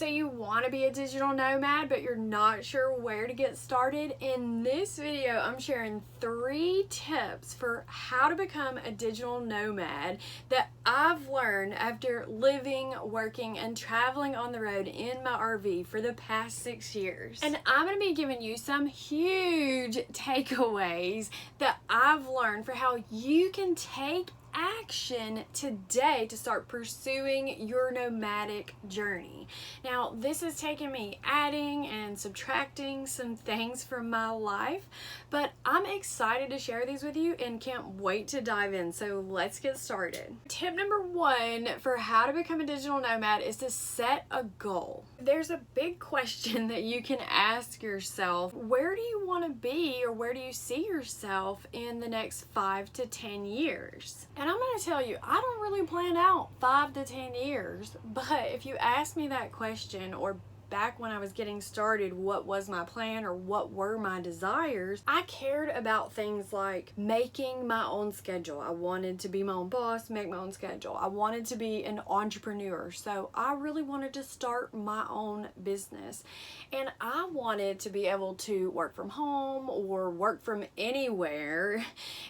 So you want to be a digital nomad, but you're not sure where to get started? In this video, I'm sharing 3 tips for how to become a digital nomad that I've learned after living, working, and traveling on the road in my RV for the past 6 years. And I'm going to be giving you some huge takeaways that I've learned for how you can take action today to start pursuing your nomadic journey. Now, this has taken me adding and subtracting some things from my life, but I'm excited to share these with you and can't wait to dive in. So let's get started. Tip number 1 for how to become a digital nomad is to set a goal. There's a big question that you can ask yourself: where do you want to be, or where do you see yourself in the next 5 to 10 years? And I'm going to tell you, I don't really plan out 5 to 10 years, but if you ask me that question, or back when I was getting started, what was my plan or what were my desires, I cared about things like making my own schedule. I wanted to be my own boss, make my own schedule. I wanted to be an entrepreneur, so I really wanted to start my own business. And I wanted to be able to work from home or work from anywhere.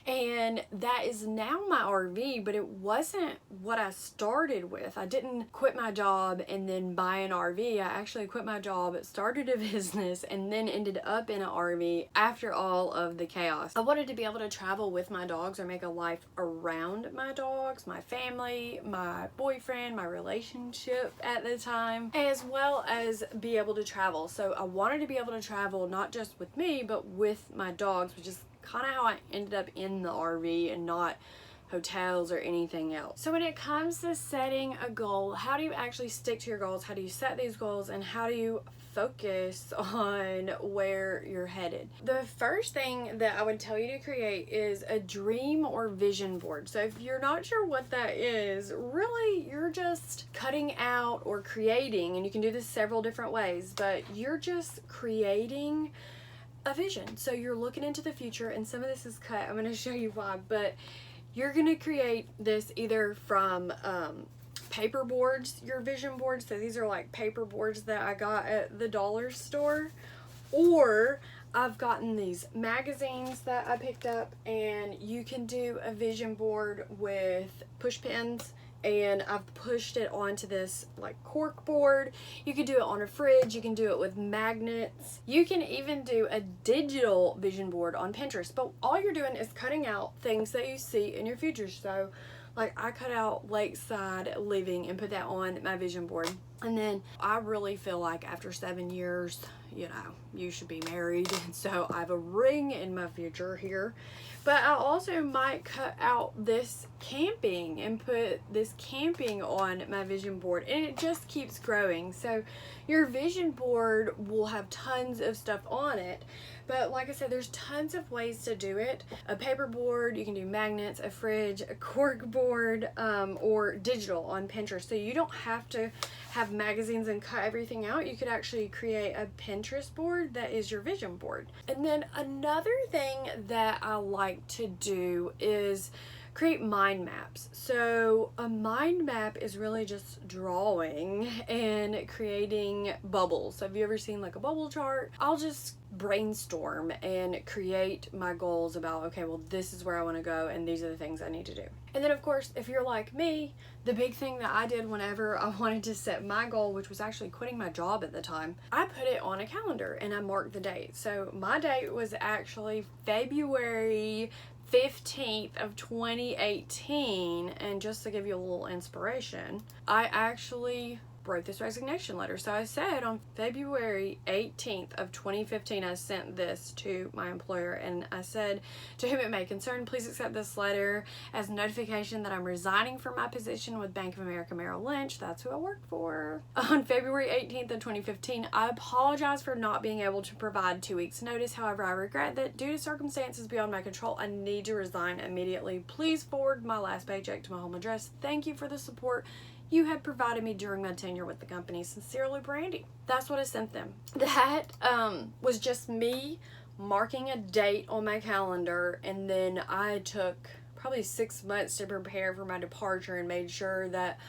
And that is now my RV, but it wasn't what I started with. I didn't quit my job and then buy an RV. I actually quit my job, started a business, and then ended up in an RV after all of the chaos. I wanted to be able to travel with my dogs or make a life around my dogs, my family, my boyfriend, my relationship at the time, as well as be able to travel. So I wanted to be able to travel not just with me, but with my dogs, which is kind of how I ended up in the RV and not hotels or anything else. So when it comes to setting a goal, how do you actually stick to your goals? How do you set these goals, and how do you focus on where you're headed? The first thing that I would tell you to create is a dream or vision board. So if you're not sure what that is, really you're just cutting out or creating, and you can do this several different ways, but you're just creating a vision. So you're looking into the future, and some of this is cut. I'm going to show you why, but you're going to create this either from paper boards, your vision boards. So these are like paper boards that I got at the dollar store, or I've gotten these magazines that I picked up, and you can do a vision board with push pins, and I've pushed it onto this like cork board. You can do it on a fridge, you can do it with magnets, you can even do a digital vision board on Pinterest. But all you're doing is cutting out things that you see in your future. So like I cut out lakeside living and put that on my vision board. And then I really feel like after 7 years, you know, you should be married. So I have a ring in my future here. But I also might cut out this camping and put this camping on my vision board, and it just keeps growing. So your vision board will have tons of stuff on it. But like I said, there's tons of ways to do it. A paper board, you can do magnets, a fridge, a cork board, or digital on Pinterest. So you don't have to have magazines and cut everything out. You could actually create a Pinterest board that is your vision board. And then another thing that I like to do is create mind maps. So a mind map is really just drawing and creating bubbles. So have you ever seen like a bubble chart? I'll just brainstorm and create my goals about, okay, well, this is where I want to go, and these are the things I need to do. And then of course, if you're like me, the big thing that I did whenever I wanted to set my goal, which was actually quitting my job at the time, I put it on a calendar and I marked the date. So my date was actually February 15th of 2018, and just to give you a little inspiration, I actually wrote this resignation letter. So I said on February 18th of 2015, I sent this to my employer, and I said, "To whom it may concern, please accept this letter as a notification that I'm resigning from my position with Bank of America Merrill Lynch." That's who I worked for. On February 18th of 2015, I apologize for not being able to provide 2 weeks notice. However, I regret that due to circumstances beyond my control, I need to resign immediately. Please forward my last paycheck to my home address. Thank you for the support you had provided me during my tenure with the company. Sincerely, Brandy. That's what I sent them. That was just me marking a date on my calendar, and then I took probably 6 months to prepare for my departure and made sure that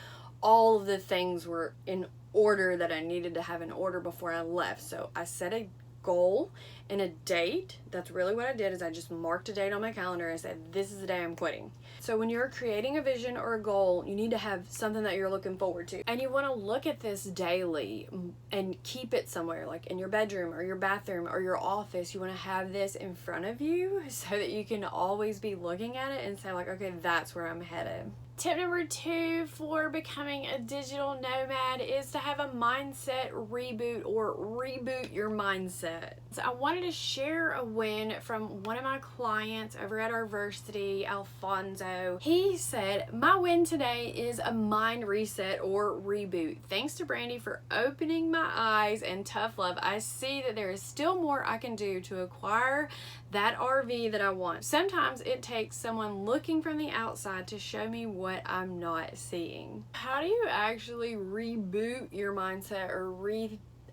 all of the things were in order that I needed to have in order before I left. So I set a goal and a date. That's really what I did, is I just marked a date on my calendar and said, this is the day I'm quitting. So when you're creating a vision or a goal, you need to have something that you're looking forward to. And you want to look at this daily and keep it somewhere, like in your bedroom or your bathroom or your office. You want to have this in front of you so that you can always be looking at it and say like, okay, that's where I'm headed. Tip number 2 for becoming a digital nomad is to have a mindset reboot, or reboot your mindset. So I wanted to share a win from one of my clients over at RVersity, Alfonso. He said, my win today is a mind reset or reboot. Thanks to Brandy for opening my eyes and tough love, I see that there is still more I can do to acquire that RV that I want. Sometimes it takes someone looking from the outside to show me what I'm not seeing. How do you actually reboot your mindset or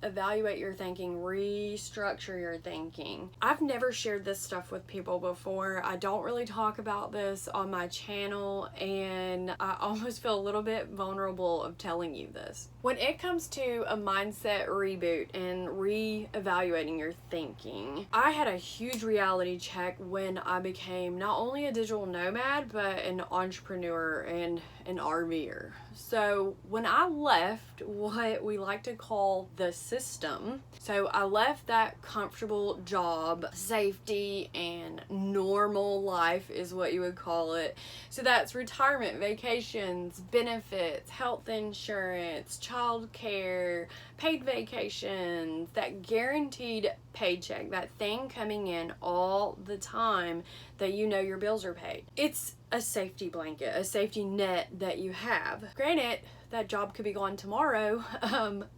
evaluate your thinking, restructure your thinking? I've never shared this stuff with people before. I don't really talk about this on my channel, and I almost feel a little bit vulnerable of telling you this. When it comes to a mindset reboot and re-evaluating your thinking, I had a huge reality check when I became not only a digital nomad, but an entrepreneur and an RVer. So when I left what we like to call the system, so I left that comfortable job, safety and normal life is what you would call it. So that's retirement, vacations, benefits, health insurance, child care, paid vacations, that guaranteed paycheck, that thing coming in all the time that you know your bills are paid. It's a safety blanket, a safety net that you have. Granted, that job could be gone tomorrow,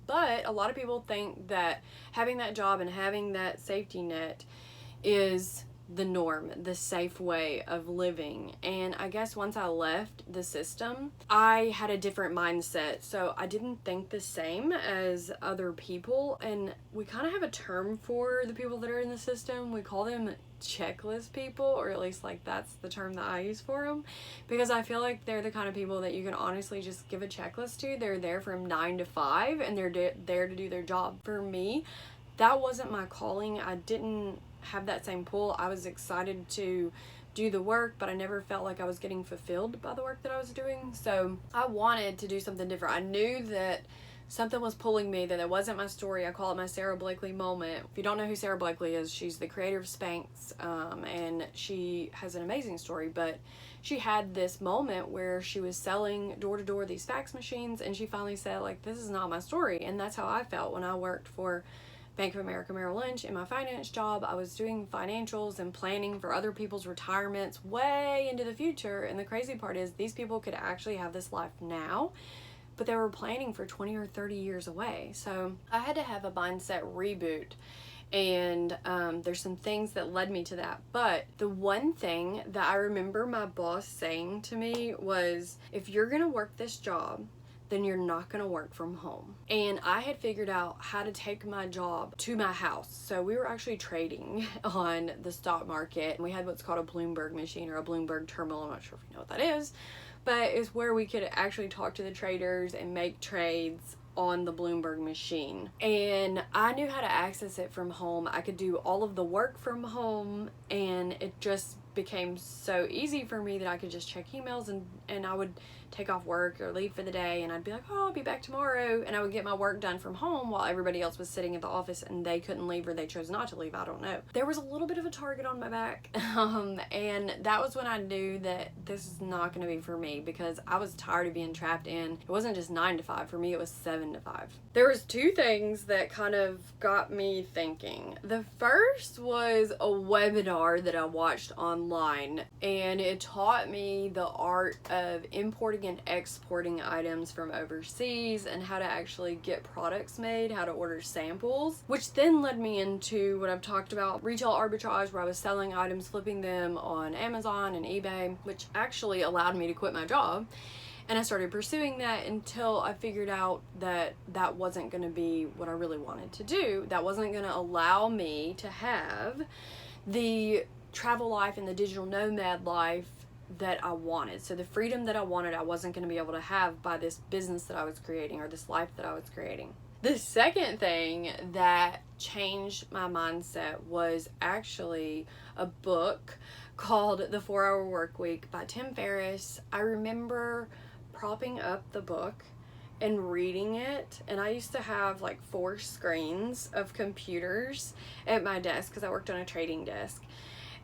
but a lot of people think that having that job and having that safety net is the norm, the safe way of living. And I guess once I left the system, I had a different mindset. So I didn't think the same as other people. And we kind of have a term for the people that are in the system. We call them checklist people, or at least like that's the term that I use for them, because I feel like they're the kind of people that you can honestly just give a checklist to. They're there from 9 to 5 and they're there to do their job. For me, that wasn't my calling. I didn't have that same pull. I was excited to do the work, but I never felt like I was getting fulfilled by the work that I was doing. So I wanted to do something different. I knew that something was pulling me, that it wasn't my story. I call it my Sarah Blakely moment. If you don't know who Sarah Blakely is, she's the creator of Spanx, and she has an amazing story, but she had this moment where she was selling door to door these fax machines, and she finally said, like, this is not my story. And that's how I felt when I worked for Bank of America Merrill Lynch in my finance job. I was doing financials and planning for other people's retirements way into the future. And the crazy part is these people could actually have this life now, but they were planning for 20 or 30 years away. So I had to have a mindset reboot. And there's some things that led me to that. But the one thing that I remember my boss saying to me was, if you're gonna work this job, then you're not going to work from home. And I had figured out how to take my job to my house. So we were actually trading on the stock market. We had what's called a Bloomberg machine, or a Bloomberg terminal. I'm not sure if you know what that is, but it's where we could actually talk to the traders and make trades on the Bloomberg machine. And I knew how to access it from home. I could do all of the work from home, and it just became so easy for me that I could just check emails, and I would take off work or leave for the day, and I'd be like, oh, I'll be back tomorrow, and I would get my work done from home while everybody else was sitting at the office and they couldn't leave, or they chose not to leave. I don't know. There was a little bit of a target on my back, and that was when I knew that this is not going to be for me, because I was tired of being trapped in. It wasn't just 9 to 5 for me, it was 7 to 5. There was 2 things that kind of got me thinking. The first was a webinar that I watched online, and it taught me the art of importing and exporting items from overseas, and how to actually get products made, how to order samples, which then led me into what I've talked about, retail arbitrage, where I was selling items, flipping them on Amazon and eBay, which actually allowed me to quit my job. And I started pursuing that until I figured out that that wasn't going to be what I really wanted to do. That wasn't going to allow me to have the travel life and the digital nomad life that I wanted. So the freedom that I wanted, I wasn't going to be able to have by this business that I was creating or this life that I was creating. The second thing that changed my mindset was actually a book called The 4-Hour Workweek by Tim Ferriss. I remember propping up the book and reading it, and I used to have like 4 screens of computers at my desk because I worked on a trading desk.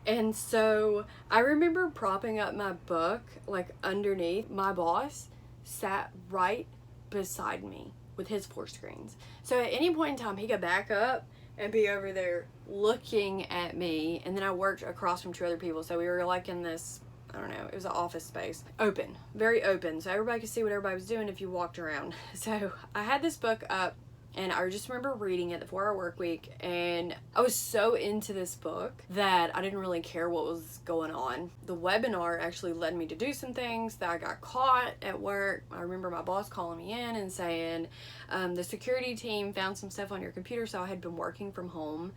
And so I remember propping up my book like underneath. My boss sat right beside me with his 4 screens. So at any point in time, he could back up and be over there looking at me. And then I worked across from 2 other people. So we were like in this, I don't know, it was an office space. Open, very open. So everybody could see what everybody was doing if you walked around. So I had this book up, and I just remember reading it, The 4-Hour Workweek, and I was so into this book that I didn't really care what was going on. The webinar actually led me to do some things that I got caught at work. I remember my boss calling me in and saying, the security team found some stuff on your computer. So I had been working from home,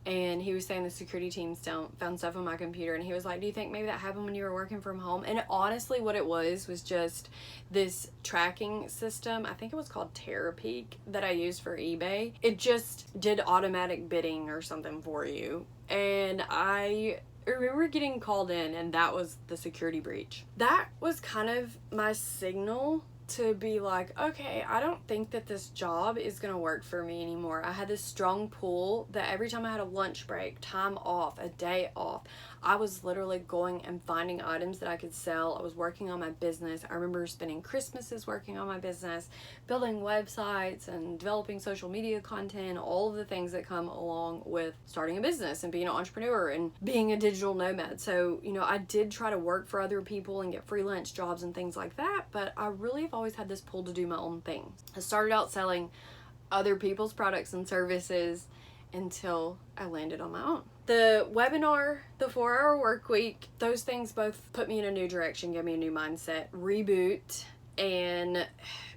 and he was saying the security team found stuff on my computer, and he was like, do you think maybe that happened when you were working from home? And honestly, what it was just this tracking system. I think it was called Terapeak that I used for eBay. It just did automatic bidding or something for you. And I remember getting called in, and that was the security breach. That was kind of my signal to be like, okay, I don't think that this job is gonna work for me anymore. I had this strong pull that every time I had a lunch break, time off, a day off, I was literally going and finding items that I could sell. I was working on my business. I remember spending Christmases working on my business, building websites and developing social media content, all of the things that come along with starting a business and being an entrepreneur and being a digital nomad. So, you know, I did try to work for other people and get freelance jobs and things like that, but I really have always had this pull to do my own thing. I started out selling other people's products and services until I landed on my own. The webinar, the 4-Hour Workweek, those things both put me in a new direction, gave me a new mindset. Reboot, and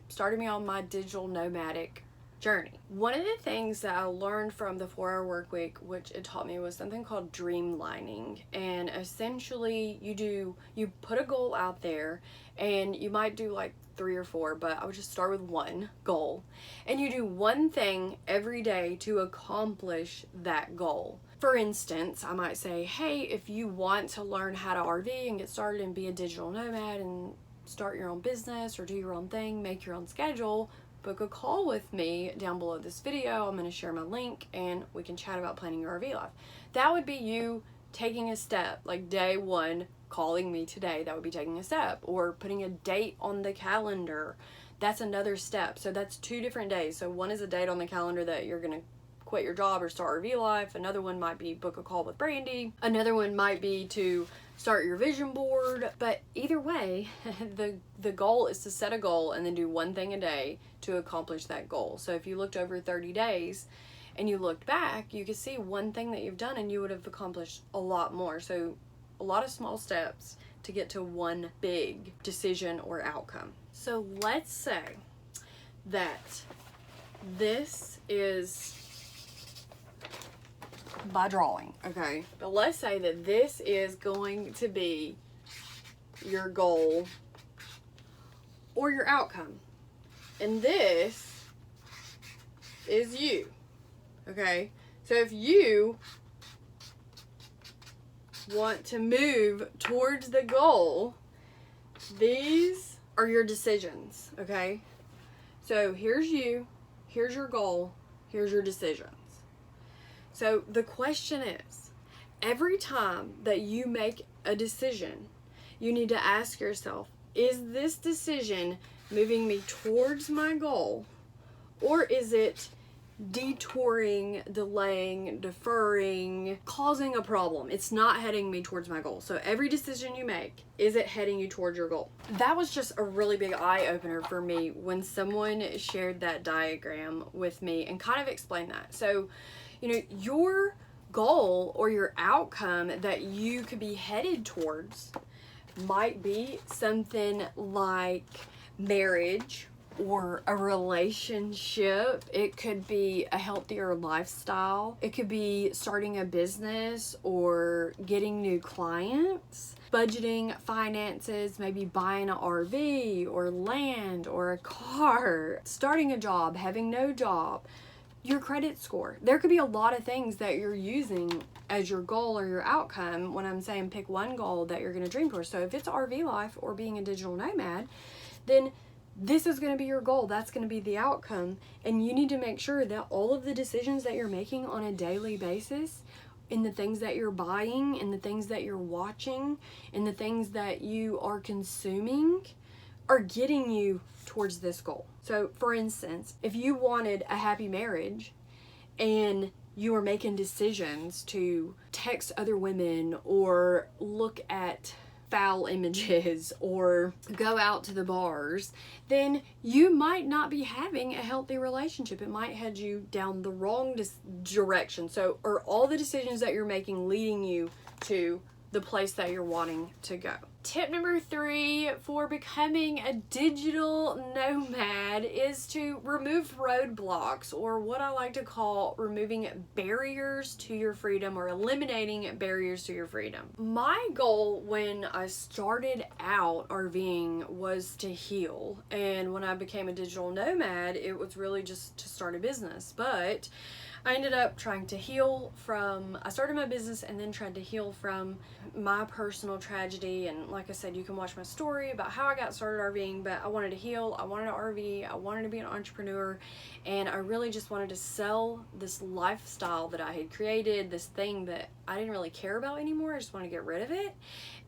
started me on my digital nomadic journey. One of the things that I learned from the 4-Hour Workweek, which it taught me, was something called dreamlining. And essentially you put a goal out there, and you might do like 3 or 4, but I would just start with one goal. And you do one thing every day to accomplish that goal. For instance, I might say, hey, if you want to learn how to RV and get started and be a digital nomad and start your own business or do your own thing, make your own schedule, book a call with me down below this video. I'm going to share my link and we can chat about planning your RV life. That would be you taking a step, like day 1, calling me today. That would be taking a step, or putting a date on the calendar. That's another step. So that's 2 different days. So one is a date on the calendar that you're going to quit your job or start RV life. Another one might be book a call with Brandy. Another one might be to start your vision board. But either way, the goal is to set a goal and then do one thing a day to accomplish that goal. So if you looked over 30 days and you looked back, you could see one thing that you've done and you would have accomplished a lot more. So a lot of small steps to get to one big decision or outcome. So let's say that this is by drawing, okay? But let's say that this is going to be your goal or your outcome. And this is you, okay? So if you want to move towards the goal, these are your decisions, okay? So here's you, here's your goal, here's your decisions. So the question is, every time that you make a decision, you need to ask yourself, is this decision moving me towards my goal, or is it detouring, delaying, deferring, causing a problem? It's not heading me towards my goal. So every decision you make, is it heading you towards your goal? That was just a really big eye-opener for me when someone shared that diagram with me and kind of explained that. So, you know, your goal or your outcome that you could be headed towards might be something like marriage or a relationship. It could be a healthier lifestyle. It could be starting a business or getting new clients, budgeting, finances, maybe buying an RV or land or a car, starting a job, having no job, your credit score. There could be a lot of things that you're using as your goal or your outcome when I'm saying pick one goal that you're going to dream for. So if it's RV life or being a digital nomad, then this is going to be your goal. That's going to be the outcome. And you need to make sure that all of the decisions that you're making on a daily basis, in the things that you're buying, in the things that you're watching, in the things that you are consuming, are getting you towards this goal. So for instance, if you wanted a happy marriage and you were making decisions to text other women or look at foul images or go out to the bars, then you might not be having a healthy relationship. It might head you down the wrong direction. So are all the decisions that you're making leading you to the place that you're wanting to go? Tip number 3 for becoming a digital nomad is to remove roadblocks, or what I like to call removing barriers to your freedom, or eliminating barriers to your freedom. My goal when I started out RVing was to heal, and when I became a digital nomad, it was really just to start a business. But I ended up trying to heal from, I started my business and then tried to heal from my personal tragedy. And like I said, you can watch my story about how I got started RVing, but I wanted to heal, I wanted to RV, I wanted to be an entrepreneur, and I really just wanted to sell this lifestyle that I had created, this thing that I didn't really care about anymore. I just wanted to get rid of it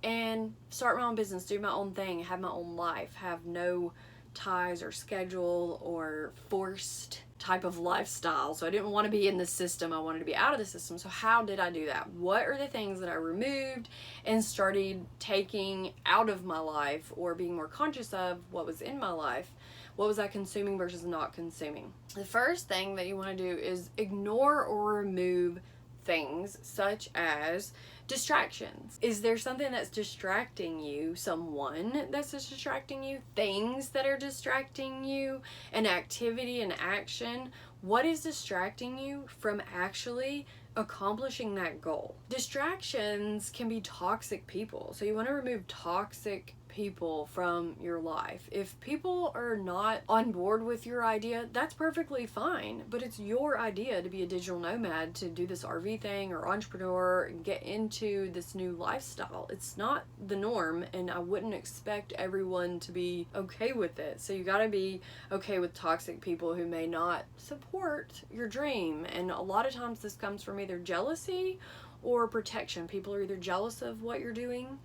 and start my own business, do my own thing, have my own life, have no ties or schedule or forced type of lifestyle. So I didn't want to be in the system. I wanted to be out of the system. So how did I do that? What are the things that I removed and started taking out of my life, or being more conscious of what was in my life? What was I consuming versus not consuming? The first thing that you want to do is ignore or remove things such as distractions. Is there something that's distracting you? Someone that's distracting you? Things that are distracting you? An activity, an action? What is distracting you from actually accomplishing that goal? Distractions can be toxic people. So you want to remove toxic people from your life. If people are not on board with your idea, that's perfectly fine, but it's your idea to be a digital nomad, to do this RV thing or entrepreneur and get into this new lifestyle. It's not the norm, and I wouldn't expect everyone to be okay with it. So you got to be okay with toxic people who may not support your dream. And a lot of times this comes from either jealousy or protection. People are either jealous of what you're doing,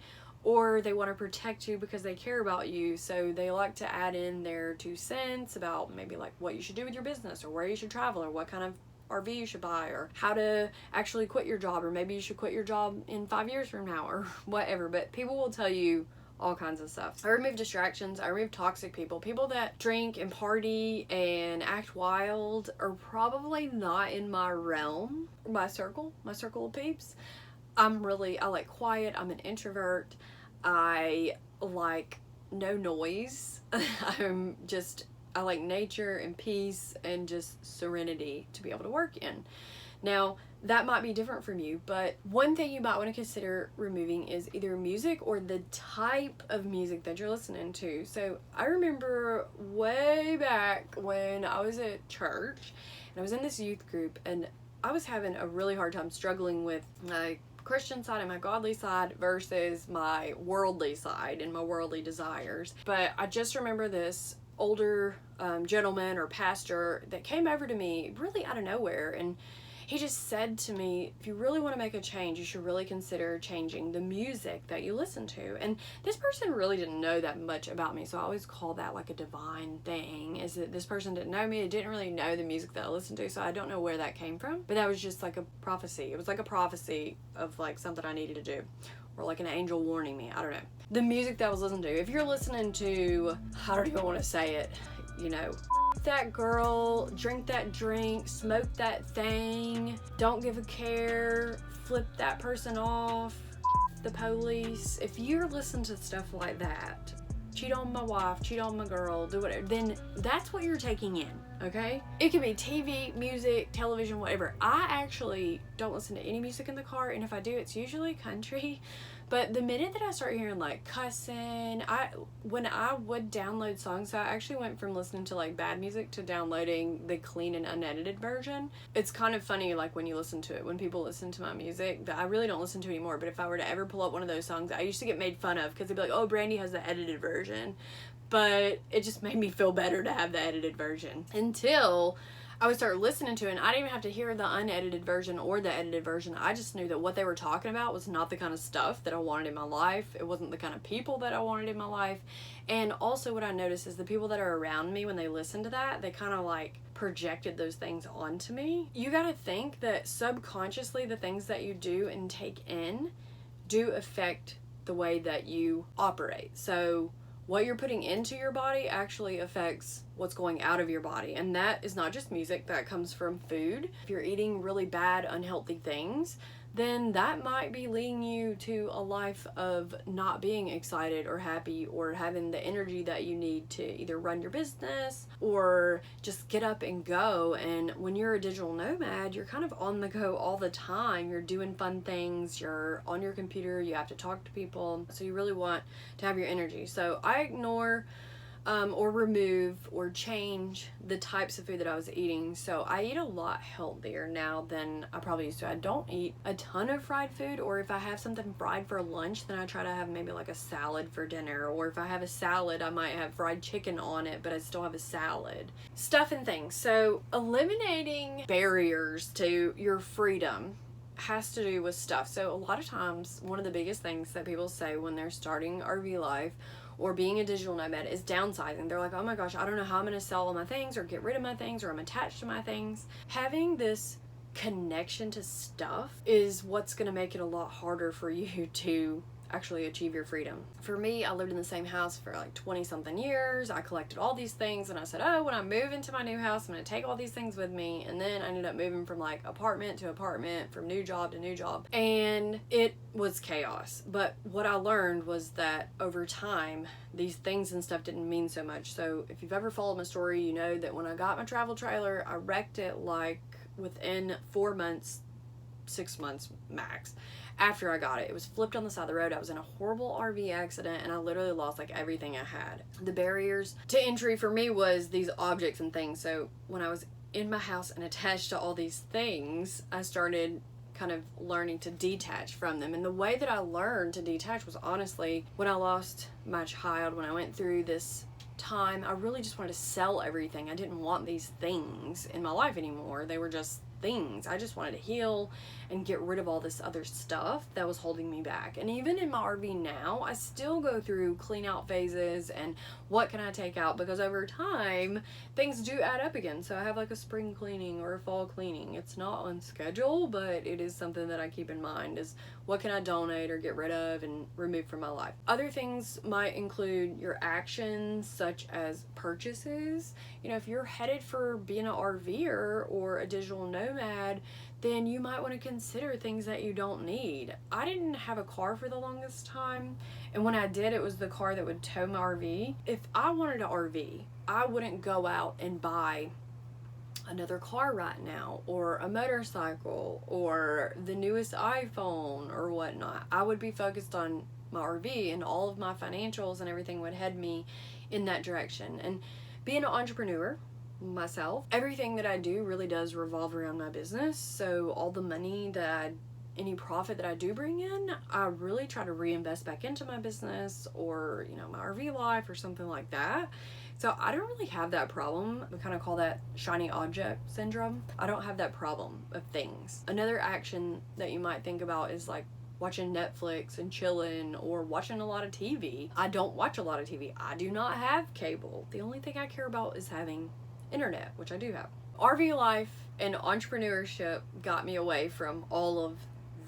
or they want to protect you because they care about you. So they like to add in their 2 cents about maybe like what you should do with your business, or where you should travel, or what kind of RV you should buy, or how to actually quit your job, or maybe you should quit your job in 5 years from now, or whatever. But people will tell you all kinds of stuff. I remove distractions. I remove toxic people. People that drink and party and act wild are probably not in my realm, my circle of peeps. I like quiet. I'm an introvert. I like no noise. I like nature and peace and just serenity to be able to work in. Now, that might be different from you, but one thing you might want to consider removing is either music or the type of music that you're listening to. So I remember way back when I was at church and I was in this youth group, and I was having a really hard time struggling with my Christian side and my godly side versus my worldly side and my worldly desires. But I just remember this older gentleman or pastor that came over to me really out of nowhere, and he just said to me, if you really want to make a change, you should really consider changing the music that you listen to. And this person really didn't know that much about me, so I always call that like a divine thing, is that this person didn't know me, it didn't really know the music that I listened to, so I don't know where that came from. But that was just like a prophecy. It was like a prophecy of like something I needed to do, or like an angel warning me. I don't know. The music that I was listening to, if you're listening to, I don't even want to say it, you know, that girl, drink that drink, smoke that thing, don't give a care, flip that person off, the police. If you're listening to stuff like that, cheat on my wife, cheat on my girl, do whatever, then that's what you're taking in, okay? It can be TV, music, television, whatever. I actually don't listen to any music in the car, and if I do, it's usually country. But the minute that I start hearing like cussing, when I would download songs, so I actually went from listening to like bad music to downloading the clean and unedited version. It's kind of funny, like when you listen to it, when people listen to my music that I really don't listen to anymore, but if I were to ever pull up one of those songs, I used to get made fun of because they'd be like, oh, Brandy has the edited version. But it just made me feel better to have the edited version until I would start listening to it, and I didn't even have to hear the unedited version or the edited version. I just knew that what they were talking about was not the kind of stuff that I wanted in my life. It wasn't the kind of people that I wanted in my life. And also what I noticed is the people that are around me, when they listen to that, they kind of like projected those things onto me. You gotta think that subconsciously the things that you do and take in do affect the way that you operate. So what you're putting into your body actually affects what's going out of your body. And that is not just music, that comes from food. If you're eating really bad, unhealthy things, then that might be leading you to a life of not being excited or happy or having the energy that you need to either run your business or just get up and go. And when you're a digital nomad, you're kind of on the go all the time. You're doing fun things, you're on your computer, you have to talk to people. So you really want to have your energy. So I ignore or remove or change the types of food that I was eating. So I eat a lot healthier now than I probably used to. I don't eat a ton of fried food, or if I have something fried for lunch, then I try to have maybe like a salad for dinner, or if I have a salad, I might have fried chicken on it, but I still have a salad. Stuff and things. So eliminating barriers to your freedom has to do with stuff. So a lot of times, one of the biggest things that people say when they're starting RV life or being a digital nomad is downsizing. They're like, oh my gosh, I don't know how I'm going to sell all my things or get rid of my things, or I'm attached to my things. Having this connection to stuff is what's going to make it a lot harder for you to actually achieve your freedom. For me, I lived in the same house for like 20 something years. I collected all these things, and I said, oh, when I move into my new house, I'm going to take all these things with me. And then I ended up moving from like apartment to apartment, from new job to new job, and it was chaos. But what I learned was that over time, these things and stuff didn't mean so much. So if you've ever followed my story, you know that when I got my travel trailer, I wrecked it like within 4 months, 6 months max. After I got it, it was flipped on the side of the road. I was in a horrible RV accident, and I literally lost like everything I had. The barriers to entry for me was these objects and things. So when I was in my house and attached to all these things, I started kind of learning to detach from them. And the way that I learned to detach was honestly when I lost my child, when I went through this time, I really just wanted to sell everything. I didn't want these things in my life anymore. They were just things. I just wanted to heal and get rid of all this other stuff that was holding me back. And even in my RV now, I still go through clean out phases and what can I take out, because over time things do add up again. So I have like a spring cleaning or a fall cleaning. It's not on schedule, but it is something that I keep in mind, is what can I donate or get rid of and remove from my life. Other things might include your actions, such as purchases. You know, if you're headed for being an RVer or a digital nomad, then you might want to consider things that you don't need. I didn't have a car for the longest time, and when I did, it was the car that would tow my RV. If I wanted an RV, I wouldn't go out and buy another car right now, or a motorcycle, or the newest iPhone or whatnot. I would be focused on my RV, and all of my financials and everything would head me in that direction. And being an entrepreneur myself, everything that I do really does revolve around my business. So all the money any profit that I do bring in, I really try to reinvest back into my business, or, you know, my RV life or something like that. So I don't really have that problem. We kind of call that shiny object syndrome. I don't have that problem of things. Another action that you might think about is like watching Netflix and chilling, or watching a lot of TV. I don't watch a lot of TV. I do not have cable. The only thing I care about is having internet, which I do have. RV life and entrepreneurship got me away from all of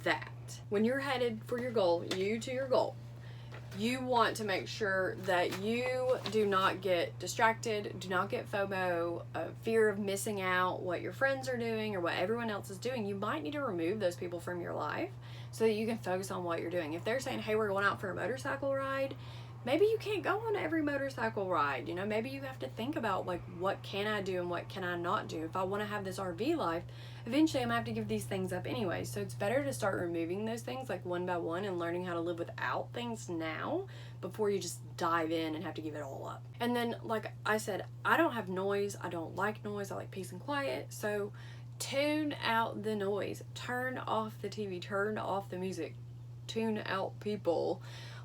that. When you're headed for your goal, you want to make sure that you do not get distracted, do not get FOMO, fear of missing out what your friends are doing or what everyone else is doing. You might need to remove those people from your life so that you can focus on what you're doing. If they're saying, hey, we're going out for a motorcycle ride, maybe you can't go on every motorcycle ride. You know, maybe you have to think about, like, what can I do and what can I not do? If I want to have this RV life, eventually I'm gonna have to give these things up anyway. So it's better to start removing those things, like, one by one, and learning how to live without things now before you just dive in and have to give it all up. And then, like I said, I don't have noise. I don't like noise. I like peace and quiet. So tune out the noise. Turn off the TV. Turn off the music. Tune out people.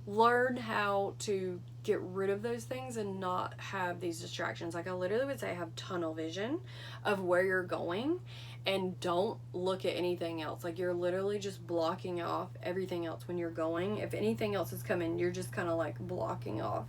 Learn how to get rid of those things and not have these distractions. Like, I literally would say have tunnel vision of where you're going, and don't look at anything else. Like, you're literally just blocking off everything else when you're going. If anything else is coming, you're just kind of like blocking off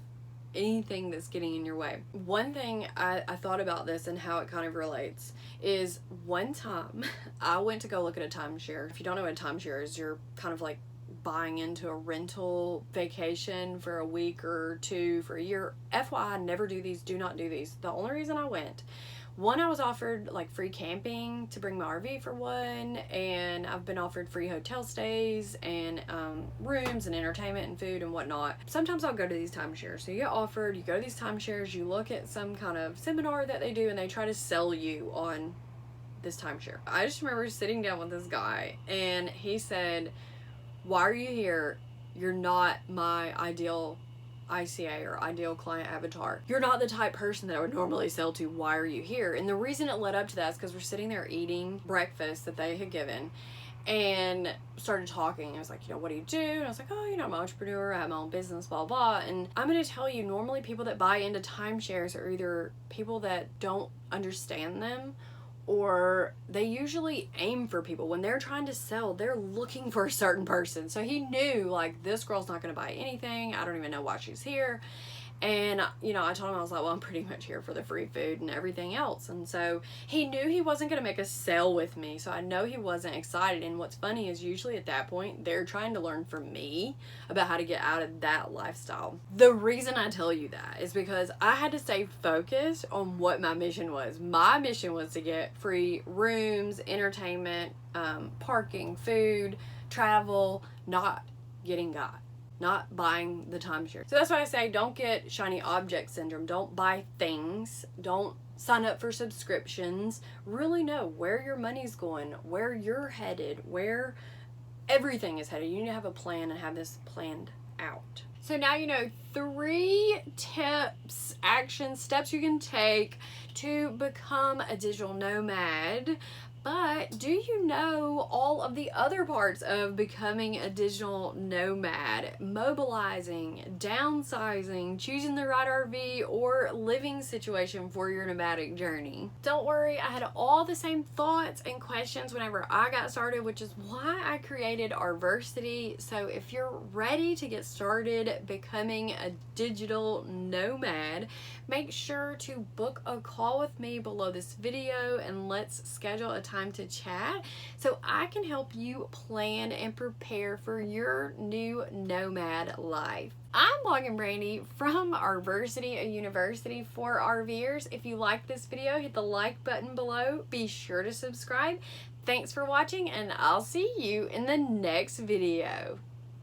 anything that's getting in your way. One thing I thought about this and how it kind of relates is, one time I went to go look at a timeshare. If you don't know what a timeshare is, you're kind of like buying into a rental vacation for a week or two for a year. FYI, never do these. Do not do these. The only reason I went, one, I was offered like free camping to bring my RV for one, and I've been offered free hotel stays and rooms and entertainment and food and whatnot. Sometimes I'll go to these timeshares. So you get offered, you go to these timeshares, you look at some kind of seminar that they do, and they try to sell you on this timeshare. I just remember sitting down with this guy, and he said, "Why are you here? You're not my ideal ICA or ideal client avatar. You're not the type person that I would normally sell to. Why are you here?" And the reason it led up to that is because we're sitting there eating breakfast that they had given, and started talking. I was like, what do you do? And I was like, oh, I'm an entrepreneur. I have my own business, blah, blah. And I'm going to tell you, normally people that buy into timeshares are either people that don't understand them, or they usually aim for people. When they're trying to sell, they're looking for a certain person. So he knew, like, this girl's not going to buy anything. I don't even know why she's here. And, I told him, I was like, well, I'm pretty much here for the free food and everything else. And so he knew he wasn't going to make a sale with me. So I know he wasn't excited. And what's funny is usually at that point, they're trying to learn from me about how to get out of that lifestyle. The reason I tell you that is because I had to stay focused on what my mission was. My mission was to get free rooms, entertainment, parking, food, travel, not getting got. Not buying the timeshare. So that's why I say, don't get shiny object syndrome. Don't buy things. Don't sign up for subscriptions. Really know where your money's going, where you're headed, where everything is headed. You need to have a plan and have this planned out. So now 3 tips, action steps you can take to become a digital nomad. But do you know all of the other parts of becoming a digital nomad? Mobilizing, downsizing, choosing the right RV or living situation for your nomadic journey. Don't worry, I had all the same thoughts and questions whenever I got started, which is why I created RVersity. So if you're ready to get started becoming a digital nomad, make sure to book a call with me below this video, and let's schedule a time to chat so I can help you plan and prepare for your new nomad life. I'm Logan Brandy from RVersity, a university for RVers. If you like this video, hit the like button below. Be sure to subscribe. Thanks for watching, and I'll see you in the next video.